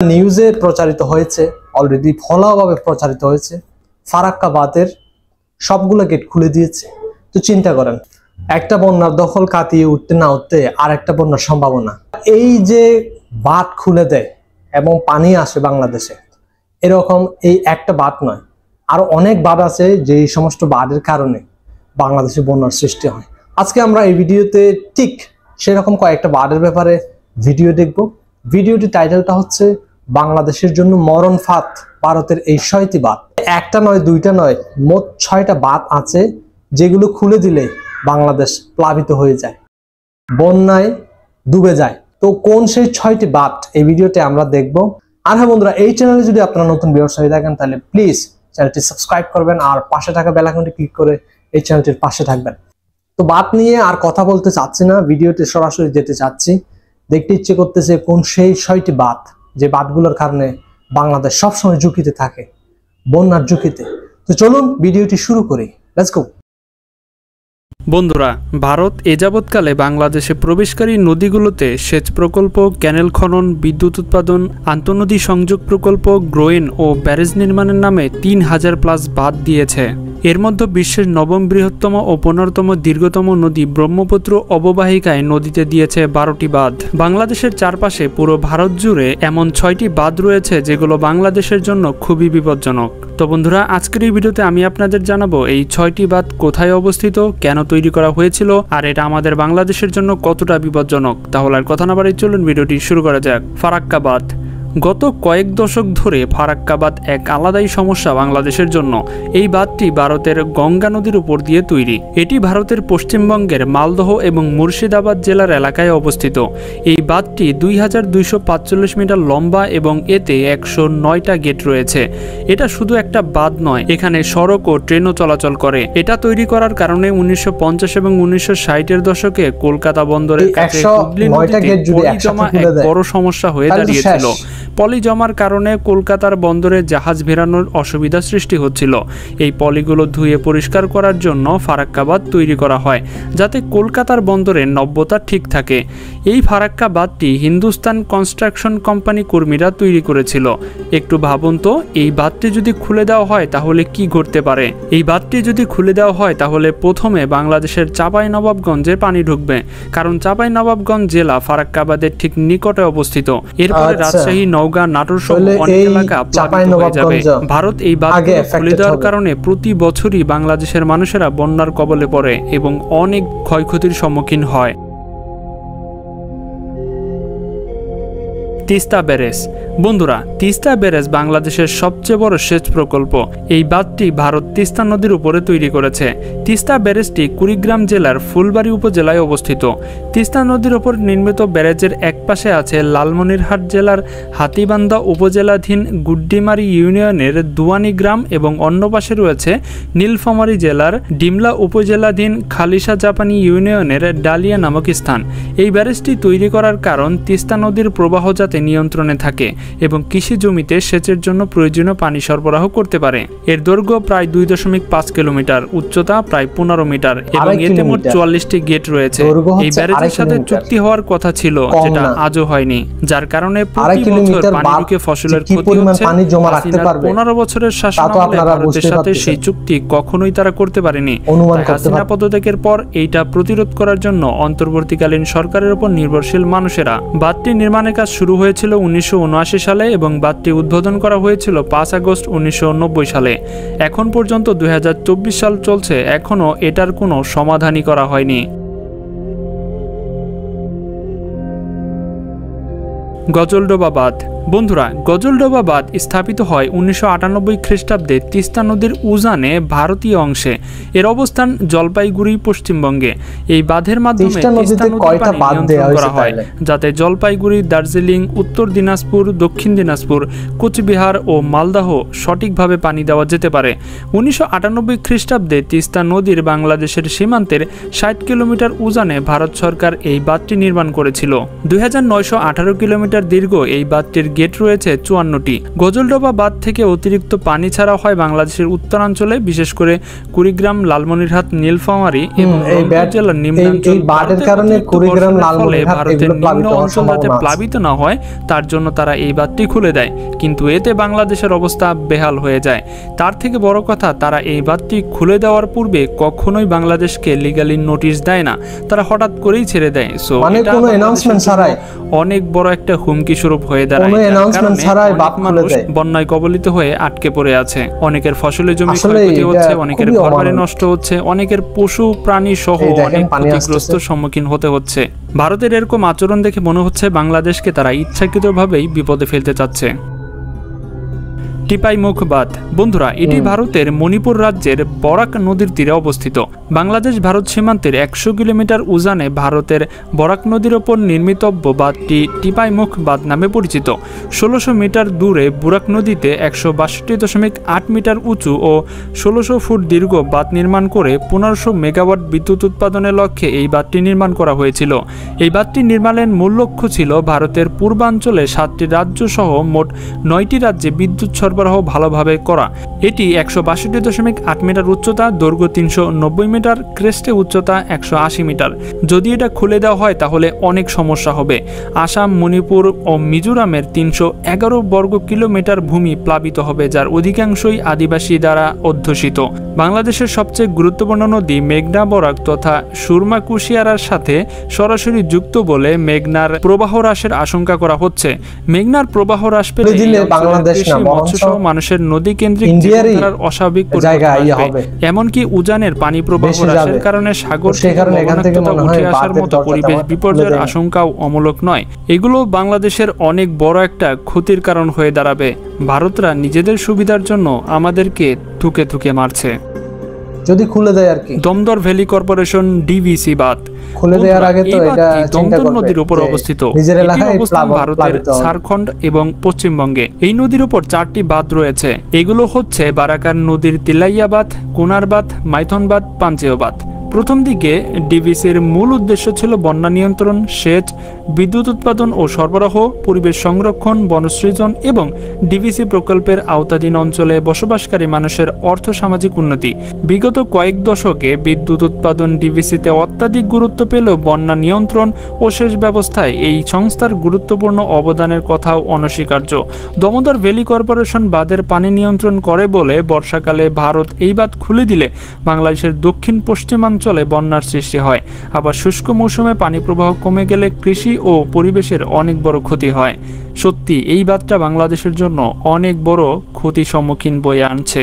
নিউজে প্রচারিত হয়েছে, অলরেডি ফলাভাবে প্রচারিত হয়েছে, ফারাক্কা বাঁধের সবগুলো গেট খুলে দিয়েছে। তো চিন্তা করেন, একটা বন্যার দখল কাটিয়ে উঠতে না উঠতে আর একটা বন্যার সম্ভাবনা। এই যে বাঁধ খুলে দেয় এবং পানি আসে বাংলাদেশে, এরকম এই একটা বাঁধ নয়, আরো অনেক বাঁধ আছে যে সমস্ত বাঁধের কারণে বাংলাদেশে বন্যার সৃষ্টি হয়। আজকে আমরা এই ভিডিওতে ঠিক সেরকম কয়েকটা বাঁধের ব্যাপারে ভিডিও দেখব। ভিডিওটির টাইটেলটা হচ্ছে বাংলাদেশের জন্য মরণ ফাঁদ ভারতের এই 6টি বাঁধ। একটা নয়, দুইটা নয়, মোট 6টা বাঁধ আছে যেগুলো খুলে দিলে বাংলাদেশ প্লাবিত হয়ে যায়, বন্যায় ডুবে যায়। তো কোন সেই 6টি বাঁধ এই ভিডিওতে আমরা দেখব। আর হ্যাঁ বন্ধুরা, এই চ্যানেলে যদি আপনারা নতুন ব্যবসায়ী থাকেন তাহলে প্লিজ চ্যানেলটি সাবস্ক্রাইব করবেন আর পাশে থাকা বেল আইকনটি ক্লিক করে এই চ্যানেলটির পাশে থাকবেন। তো বাঁধ নিয়ে আর কথা বলতে চাচ্ছি না, ভিডিওতে সরাসরি যেতে চাচ্ছি। দেখতে ইচ্ছে করতেছে কোন সেই 6টি বাঁধ যে বাঁধগুলোর কারণে বাংলাদেশ সবসময় ঝুঁকিতে থাকে, বন্যার ঝুঁকিতে। তো চলুন ভিডিওটি শুরু করি, লেটস গো। বন্ধুরা, ভারত এ যাবৎকালে বাংলাদেশে প্রবেশকারী নদীগুলোতে সেচ প্রকল্প, ক্যানেল খনন, বিদ্যুৎ উৎপাদন, আন্তঃনদী সংযোগ প্রকল্প, গ্রোয়েন ও ব্যারেজ নির্মাণের নামে 3000+ বাঁধ দিয়েছে। এর মধ্যে বিশ্বের 9ম বৃহত্তম ও 15তম দীর্ঘতম নদী ব্রহ্মপুত্র অববাহিকায় নদীতে দিয়েছে 12টি বাঁধ। বাংলাদেশের চারপাশে পুরো ভারত জুড়ে এমন 6টি বাঁধ রয়েছে যেগুলো বাংলাদেশের জন্য খুবই বিপজ্জনক। তো বন্ধুরা, আজকের এই ভিডিওতে আমি আপনাদের জানাবো এই 6টি বাঁধ কোথায় অবস্থিত, কেন তৈরি করা হয়েছিল, আর এটা আমাদের বাংলাদেশের জন্য কতটা বিপজ্জনক। তাহলে আর কথা না বাড়িয়ে চলুন ভিডিওটি শুরু করা যাক। ফারাক্কা বাঁধ। গত কয়েক দশক ধরে ফারাক্কা বাঁধ এক আলাদাই সমস্যা বাংলাদেশের জন্য। এই বাঁধটি ভারতের গঙ্গা নদীর উপর দিয়ে তৈরি। এটি ভারতের পশ্চিমবঙ্গের মালদহ এবং মুর্শিদাবাদ জেলার এলাকায় অবস্থিত। এই বাঁধটি 2245 মিটার লম্বা এবং এতে 109টা গেট রয়েছে। এটা শুধু একটা বাঁধ নয়, এখানে সড়ক ও ট্রেনও চলাচল করে। এটা তৈরি করার কারণে 1950 এবং 1960-এর দশকে কলকাতা বন্দরের কাছে হুগলি নদীতে পলি জমা এক বড় সমস্যা হয়ে দাঁড়িয়েছিল। পলি জমার কারণে কলকাতার বন্দরে জাহাজ ভেড়ানোর অসুবিধা সৃষ্টি হচ্ছিল। এই পলিগুলো ধুয়ে পরিষ্কার করার জন্য ফারাক্কা বাঁধ তৈরি করা হয়, যাতে কলকাতার বন্দরে নব্যতা ঠিক থাকে। এই ফারাক্কা বাঁধটি হিন্দুস্তান কনস্ট্রাকশন কোম্পানি কর্মীরা তৈরি করেছিল। একটু ভাবুন তো, এই বাঁধটি যদি খুলে দেওয়া হয় তাহলে কি ঘটতে পারে। এই বাঁধটি যদি খুলে দেওয়া হয় তাহলে প্রথমে বাংলাদেশের চাঁপাইনবাবগঞ্জে পানি ঢুকবে, কারণ চাঁপাইনবাবগঞ্জ জেলা ফারাক্কা বাঁধের ঠিক নিকটে অবস্থিত। এরপরে রাজশাহী, নওগাঁ, নাটোর সহ অনেক এলাকা প্লাবিত হয়ে যাবে। ভারত এই বাঁধগুলো খুলে দেওয়ার কারণে প্রতি বছরই বাংলাদেশের মানুষেরা বন্যার কবলে পড়ে এবং অনেক ক্ষয়ক্ষতির সম্মুখীন হয়। তিস্তা ব্যারেজ। বন্ধুরা, তিস্তা ব্যারেজ বাংলাদেশের সবচেয়ে বড় সেচ প্রকল্প। এই বাঁধটি ভারত তিস্তা নদীর উপরে তৈরি করেছে। তিস্তা ব্যারেজটি কুড়িগ্রাম জেলার ফুলবাড়ী উপজেলায় অবস্থিত। তিস্তা নদীর উপর নির্মিত ব্যারেজের এক পাশে আছে লালমনিরহাট জেলার হাতীবান্ধা উপজেলাধীন গুড্ডিমারি ইউনিয়নের দুয়ানি গ্রাম এবং অন্য পাশে রয়েছে নীলফামারী জেলার ডিমলা উপজেলাধীন খালিশা জাপানি ইউনিয়নের ডালিয়া নামক স্থান। এই ব্যারেজটি তৈরি করার কারণ তিস্তা নদীর প্রবাহ যাতে নিয়ন্ত্রণে থাকে এবং কৃষি জমিতে সেচের জন্য প্রয়োজনীয় পানি সরবরাহ করতে পারে। এর দৈর্ঘ্য প্রায় 2.5 কিলোমিটার, উচ্চতা প্রায় 15 মিটার এবং এতে মোট 44টি গেট রয়েছে। এই ব্যারেজের সাথে চুক্তি হওয়ার কথা ছিল, যেটা আজও হয়নি, যার কারণে প্রতি বছর পানি ঢুকে ফসলের ক্ষতি হচ্ছে। 15 বছরের শাসনামলে ভারতের সাথে সেই চুক্তি কখনোই তারা করতে পারেনি। হাসিনা পদত্যাগের পর এইটা প্রতিরোধ করার জন্য অন্তর্বর্তীকালীন সরকারের উপর নির্ভরশীল মানুষেরা বাঁধটি নির্মাণের কাজ শুরু হয়েছিল 1979 সালে এবং বাঁধটি উদ্বোধন করা হয়েছিল 5 আগস্ট 1990 সালে। এখন পর্যন্ত 2024 সাল চলছে, এখনও এটার কোনো সমাধানই করা হয়নি। গজলডোবা বাঁধ। বন্ধুরা, গজলডোবা বাঁধ স্থাপিত হয় 1998 খ্রিস্টাব্দে তিস্তা নদীর উজানে ভারতীয় অংশে। এর অবস্থান জলপাইগুড়ি, পশ্চিমবঙ্গে। এই বাঁধের মাধ্যমে তিস্তা নদীর পানি নিয়ন্ত্রণ করা হয়, যাতে জলপাইগুড়ি, দার্জিলিং, উত্তর দিনাজপুর, দক্ষিণ দিনাজপুর, কোচবিহার ও মালদহ সঠিকভাবে পানি দেওয়া যেতে পারে। 1998 খ্রিস্টাব্দে তিস্তা নদীর বাংলাদেশের সীমান্তের 60 কিলোমিটার উজানে ভারত সরকার এই বাঁধটি নির্মাণ করেছিল। 2918 কিলোমিটার দীর্ঘ এই বাঁধটির গেট রয়েছে 54টি। গজলডোবা বাঁধ থেকে অতিরিক্ত পানি ছাড়া হয় বাংলাদেশের উত্তরাঞ্চলে, বিশেষ করে কুড়িগ্রাম, লালমনিরহাট, নীলফামারী এবং জেলার নিম্নাঞ্চল। ভারতের নিম্ন অঞ্চল যাতে প্লাবিত না হয় তার জন্য তারা এই বাঁধটি খুলে দেয়, কিন্তু এতে বাংলাদেশের অবস্থা বেহাল হয়ে যায়। তার থেকে বড় কথা, তারা এই বাঁধটি খুলে দেওয়ার পূর্বে কখনোই বাংলাদেশকে লিগালি নোটিশ দেয় না, তারা হঠাৎ করেই ছেড়ে দেয়। সো এটা অনেক বড় একটা হুমকি স্বরূপ হয়ে দাঁড়ায়। মানুষ বন্যায় কবলিত হয়ে আটকে পড়ে আছে, অনেকের ফসলের জমি ক্ষয়ক্ষতি হচ্ছে, অনেকের ঘরবাড়ি নষ্ট হচ্ছে, অনেকের পশু প্রাণী সহ অনেক ক্ষতিগ্রস্ত সম্মুখীন হতে হচ্ছে। ভারতের এরকম আচরণ দেখে মনে হচ্ছে বাংলাদেশকে তারা ইচ্ছাকৃতভাবেই বিপদে ফেলতে চাচ্ছে। টিপাইমুখ বাঁধ। বন্ধুরা, এটি ভারতের মণিপুর রাজ্যের বরাক নদীর তীরে অবস্থিত। বাংলাদেশ ভারত সীমান্তের 100 কিলোমিটার উজানে ভারতের বরাক নদীর ওপর নির্মিতব্য বাঁধটি টিপাইমুখ বাঁধ নামে পরিচিত। 1600 মিটার দূরে বুরাক নদীতে 162.8 মিটার উঁচু ও 1600 ফুট দীর্ঘ বাঁধ নির্মাণ করে 1500 মেগাওয়াট বিদ্যুৎ উৎপাদনের লক্ষ্যে এই বাঁধটি নির্মাণ করা হয়েছিল। এই বাঁধটি নির্মাণের মূল লক্ষ্য ছিল ভারতের পূর্বাঞ্চলে 7টি রাজ্য সহ মোট 9টি রাজ্যে বিদ্যুৎ সরবরাহ ভালোভাবে করা। এটি 162.8 মিটার উচ্চতা, দৈর্ঘ্য 390 মিটার, ক্রেস্টে উচ্চতা 180 মিটার। যদি এটা খুলে দেওয়া হয় তাহলে অনেক সমস্যা হবে। আসাম, মণিপুর ও মিজোরামের 311 বর্গ কিলোমিটার ভূমি প্লাবিত হবে, যার অধিকাংশই আদিবাসী দ্বারা অধ্যুষিত। বাংলাদেশের সবচেয়ে গুরুত্বপূর্ণ নদী মেঘনা, বরাক তথা সুরমা কুশিয়ারার সাথে সরাসরি যুক্ত বলে মেঘনার প্রবাহ হ্রাসের আশঙ্কা করা হচ্ছে। মেঘনার প্রবাহ হ্রাস পেলে মানুষের নদী কেন্দ্রিক জীবনধারার অস্বাভাবিক পরিবর্তন আসবে। এমনকি উজানের পানি প্রবাহ হ্রাসের কারণে সাগর থেকে লবণাক্ততা উঠে আসার মতো পরিবেশ বিপর্যয়ের আশঙ্কাও অমূলক নয়। এগুলো বাংলাদেশের অনেক বড় একটা ক্ষতির কারণ হয়ে দাঁড়াবে। ভারতরা নিজেদের সুবিধার জন্য আমাদেরকে থুকে থুকে মারছে। যদি খুলে দেয় আর কি। দমদর ভ্যালি কর্পোরেশন ডিভিসি বাঁধ খুলে দেওয়ার আগে তো এটা দমদর নদীর উপর অবস্থিত। ভারতের ঝাড়খণ্ড এবং পশ্চিমবঙ্গে এই নদীর উপর 4টি বাঁধ রয়েছে। এগুলো হচ্ছে বারাকার নদীর তিলাইয়া বাঁধ, কোনার বাঁধ, মাইথন বাঁধ, পাঞ্চেয় বাঁধ। প্রথম দিকে ডিভিসির মূল উদ্দেশ্য ছিল বন্যা নিয়ন্ত্রণ, সেচ, বিদ্যুৎ উৎপাদন ও সরবরাহ, পরিবেশ সংরক্ষণ, বনসৃজন এবং ডিভিসি প্রকল্পের আওতাধীন অঞ্চলে বসবাসকারী মানুষের অর্থ-সামাজিক উন্নতি। বিগত কয়েক দশকে বিদ্যুৎ উৎপাদন ডিভিসিতে অত্যাধিক গুরুত্ব পেলেও বন্যা নিয়ন্ত্রণ ও সেচ ব্যবস্থায় এই সংস্থার গুরুত্বপূর্ণ অবদানের কথাও অনস্বীকার্য। দমোদর ভ্যালি কর্পোরেশন বাঁধের পানি নিয়ন্ত্রণ করে বলে বর্ষাকালে ভারত এই বাঁধ খুলে দিলে বাংলাদেশের দক্ষিণ পশ্চিমাঞ্চলে বন্যার সৃষ্টি হয়। আবার শুষ্ক মৌসুমে পানি প্রবাহ কমে গেলে কৃষি ও পরিবেশের অনেক বড় ক্ষতি হয়। সত্যি এই বাঁধটা বাংলাদেশের জন্য অনেক বড় ক্ষতির সম্মুখীন বয়ে আনছে।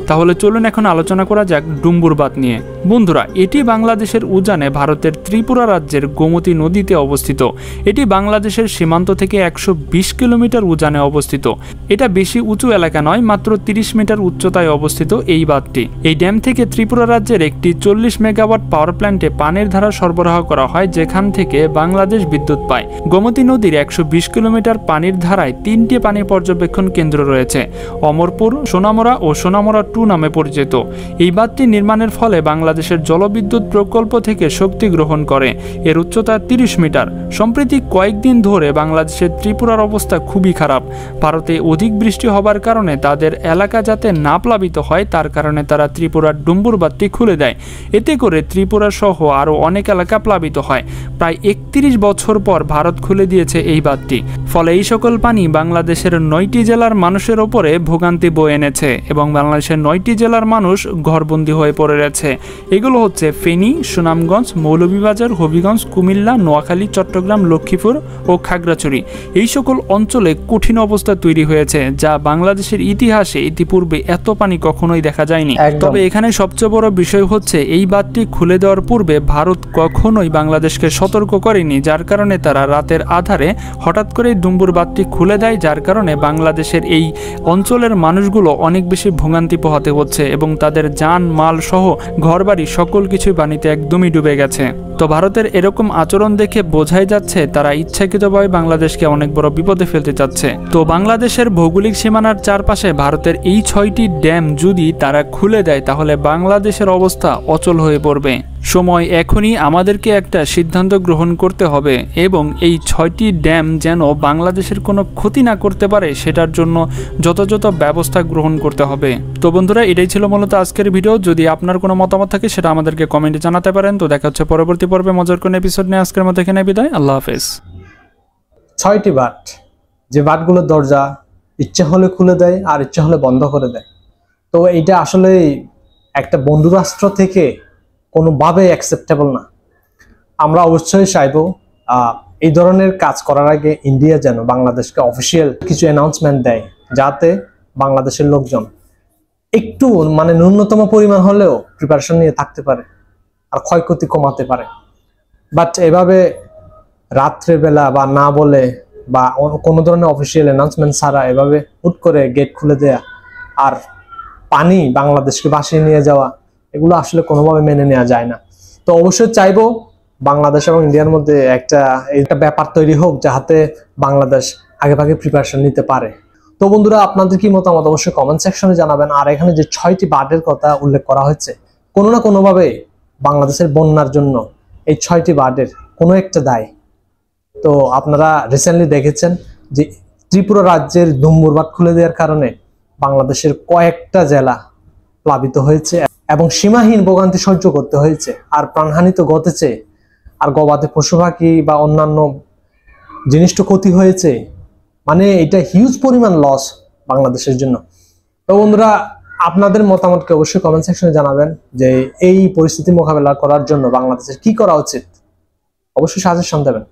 তাহলে চলুন এখন আলোচনা করা যাক ডুম্বুর বাঁধ নিয়ে। বন্ধুরা, এটি বাংলাদেশের উজানে ভারতের ত্রিপুরা রাজ্যের গোমতী নদীতে অবস্থিত। এটি বাংলাদেশের সীমান্ত থেকে 120 কিলোমিটার উজানে অবস্থিত। এটা বেশি উঁচু এলাকা নয়, মাত্র 30 মিটার উচ্চতায় অবস্থিত এই বাঁধটি। এই ড্যাম থেকে ত্রিপুরা রাজ্যের একটি 40 মেগাওয়াট পাওয়ার প্ল্যান্টে পানির ধারা সরবরাহ করা হয়, যেখান থেকে বাংলাদেশ বিদ্যুৎ পায়। গোমতী নদীর 120 কিলোমিটার পানির ধারায় 3টি পানি পর্যবেক্ষণ কেন্দ্র রয়েছে। অমরপুর, সোনামুড়া ও সোনামুড়া 2 নামে পরিচিত। এই বাঁধটি নির্মাণের ফলে বাংলাদেশের জলবিদ্যুৎ প্রকল্প থেকে শক্তি গ্রহণ করে। এর উচ্চতা 30 মিটার। সম্প্রতি কয়েকদিন ধরে বাংলাদেশের ত্রিপুরার অবস্থা খুবই খারাপ। ভারতে অধিক বৃষ্টি হবার কারণে তাদের এলাকা যাতে না প্লাবিত হয় তার কারণে তারা ত্রিপুরার ডুম্বুর বাঁধটি খুলে দেয়। এতে করে ত্রিপুরা সহ আরও অনেক এলাকা প্লাবিত হয়। প্রায় 31 বছর পর ভারত খুলে দিয়েছে এই বাঁধটি। ফলে এই সকল পানি বাংলাদেশের 9টি জেলার মানুষের ওপরে ভোগান্তি বয়ে এনেছে এবং বাংলাদেশের 9টি জেলার মানুষ ঘরবন্দি হয়ে পড়ে রয়েছে। এগুলো হচ্ছে ফেনী, সুনামগঞ্জ, মৌলভীবাজার, হবিগঞ্জ, কুমিল্লা, নোয়াখালী, চট্টগ্রাম, লক্ষ্মীপুর ও খাগড়াছড়ি। এই সকল অঞ্চলে কঠিন অবস্থা তৈরি হয়েছে, যা বাংলাদেশের ইতিহাসে ইতিপূর্বে এত পানি কখনোই দেখা যায়নি। তবে এখানে সবচেয়ে বড় বিষয় হচ্ছে এই বাঁধটি খুলে দেওয়ার পূর্বে ভারত কখনোই বাংলাদেশকে সতর্ক করেনি, যার কারণে তারা রাতের আধারে হঠাৎ করে ডুম্বুর বাঁধটি খুলে দেয়, যার কারণে বাংলাদেশের এই অঞ্চলের মানুষগুলো অনেক বেশি ভোগান্তি পোহাতে হচ্ছে এবং তাদের যান মাল সহ ঘরবাড়ি সকল কিছুই পানিতে একদমই ডুবে গেছে। তো ভারতের এরকম আচরণ দেখে বোঝাই যাচ্ছে তারা ইচ্ছাকৃতভাবে বাংলাদেশকে অনেক বড় বিপদে ফেলতে চাচ্ছে। তো বাংলাদেশের ভৌগোলিক সীমানার চারপাশে ভারতের এই 6টি ড্যাম যদি তারা খুলে দেয় তাহলে বাংলাদেশের অবস্থা অচল হয়ে পড়বে। সময় এখনই আমাদেরকে একটা সিদ্ধান্ত গ্রহণ করতে হবে এবং এই 6টি ড্যাম যেন বাংলাদেশের কোনো ক্ষতি না করতে পারে সেটার জন্য যথাযথ ব্যবস্থা গ্রহণ করতে হবে। তো বন্ধুরা, এটাই ছিল মূলত আজকের ভিডিও। যদি আপনার কোনো মতামত থাকে সেটা আমাদেরকে কমেন্টে জানাতে পারেন। তো দেখা হচ্ছে পরবর্তী পর্বে মজার কোনো এপিসোড নিয়ে। আজকের মতো এখানে বিদায়, আল্লাহ হাফেজ। 6টি বাট, যে বাটগুলোর দরজা ইচ্ছে হলে খুলে দেয় আর ইচ্ছে হলে বন্ধ করে দেয়। তো এইটা আসলে একটা বন্ধু রাষ্ট্র থেকে কোনোভাবে অ্যাকসেপ্টেবল না। আমরা অবশ্যই চাইবো এই ধরনের কাজ করার আগে ইন্ডিয়া যেন বাংলাদেশকে অফিসিয়াল কিছু অ্যানাউন্সমেন্ট দেয়, যাতে বাংলাদেশের লোকজন একটু মানে ন্যূনতম পরিমাণ হলেও প্রিপারেশন নিয়ে থাকতে পারে আর ক্ষয়ক্ষতি কমাতে পারে। বাট এভাবে রাত্রেবেলা বা না বলে বা কোনো ধরনের অফিসিয়াল অ্যানাউন্সমেন্ট ছাড়া এভাবে হুট করে গেট খুলে দেয়া আর পানি বাংলাদেশকে ভাসিয়ে নিয়ে যাওয়া, এগুলো আসলে কোনোভাবে মেনে নেওয়া যায় না। তো অবশ্যই চাইবো বাংলাদেশ এবং ইন্ডিয়ার মধ্যে একটা ব্যাপার তৈরি হোক, যাতে বাংলাদেশ আগে প্রিপারেশন নিতে পারে। তো বন্ধুরা, আপনাদের কি মতামত অবশ্যই কমেন্ট সেকশনে জানাবেন। আর এখানে যে 6টি বাটের কথা উল্লেখ করা হয়েছে, কোনো না কোনোভাবে বাংলাদেশের বন্যার জন্য এই 6টি বাটের কোনো একটা দায়। তো আপনারা রিসেন্টলি দেখেছেন যে ত্রিপুরা রাজ্যের দুম্বুর বাঁধ খুলে দেওয়ার কারণে বাংলাদেশের কয়েকটা জেলা প্লাবিত হয়েছে এবং সীমাহীন ভোগান্তি সহ্য করতে হয়েছে, আর প্রাণহানি তো ঘটেছে, আর গবাদি পশু পাখি বা অন্যান্য জিনিস তো ক্ষতি হয়েছে। মানে এটা হিউজ পরিমাণ লস বাংলাদেশের জন্য। তো বন্ধুরা, আপনাদের মতামতকে অবশ্যই কমেন্ট সেকশনে জানাবেন যে এই পরিস্থিতি মোকাবেলা করার জন্য বাংলাদেশের কি করা উচিত, অবশ্যই সাজেশন দেবেন।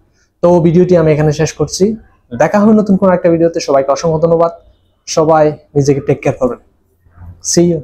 তো ভিডিওটি আমি এখানে শেষ করছি। দেখা হবে নতুন কোনো একটা ভিডিওতে। সবাইকে অসংখ্য ধন্যবাদ। সবাই নিজেকে টেক কেয়ার করবেন। See you.